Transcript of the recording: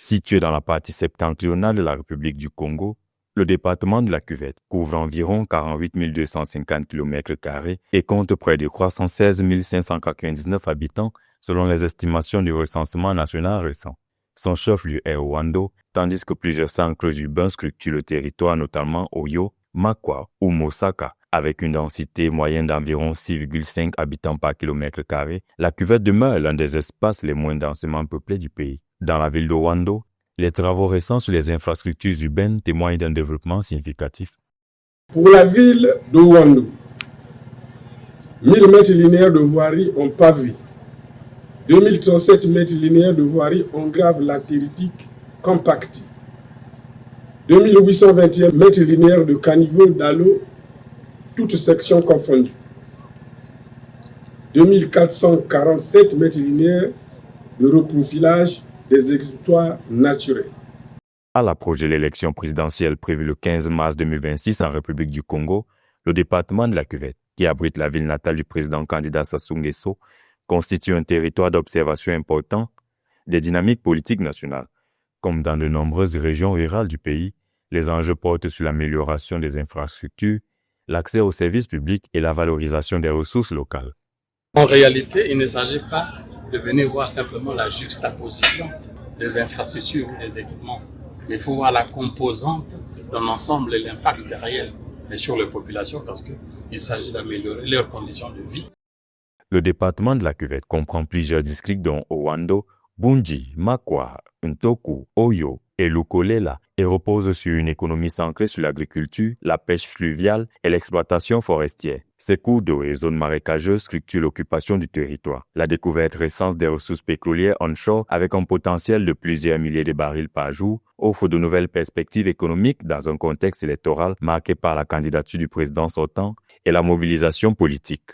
Situé dans la partie septentrionale de la République du Congo, le département de la Cuvette couvre environ 48 250 km² et compte près de 316 599 habitants selon les estimations du recensement national récent. Son chef-lieu est Ouando, tandis que plusieurs centres urbains structurent le territoire, notamment Oyo, Makwa ou Mosaka. Avec une densité moyenne d'environ 6,5 habitants par km², la Cuvette demeure l'un des espaces les moins densément peuplés du pays. Dans la ville de Ouando, les travaux récents sur les infrastructures urbaines témoignent d'un développement significatif. Pour la ville de Ouando, 1000 mètres linéaires de voirie ont pavé, 2037 mètres linéaires de voirie ont grave latéritique compacté, 2821 mètres linéaires de caniveaux d'eau, toutes sections confondues, 2447 mètres linéaires de reprofilage des exutoires naturels. À l'approche de l'élection présidentielle prévue le 15 mars 2026 en République du Congo, le département de la Cuvette, qui abrite la ville natale du président candidat Sassou Nguesso, constitue un territoire d'observation important des dynamiques politiques nationales. Comme dans de nombreuses régions rurales du pays, les enjeux portent sur l'amélioration des infrastructures, l'accès aux services publics et la valorisation des ressources locales. En réalité, il ne s'agit pas de venir voir simplement la juxtaposition des infrastructures ou des équipements. Mais il faut voir la composante d'un ensemble et l'impact réel sur les populations parce qu'il s'agit d'améliorer leurs conditions de vie. Le département de la Cuvette comprend plusieurs districts dont Ouando, Bunji, Makwa, Ntoku, Oyo et Lukolela et repose sur une économie centrée sur l'agriculture, la pêche fluviale et l'exploitation forestière. Ces cours d'eau et zones marécageuses structurent l'occupation du territoire. La découverte récente des ressources pétrolières onshore avec un potentiel de plusieurs milliers de barils par jour offre de nouvelles perspectives économiques dans un contexte électoral marqué par la candidature du président sortant et la mobilisation politique.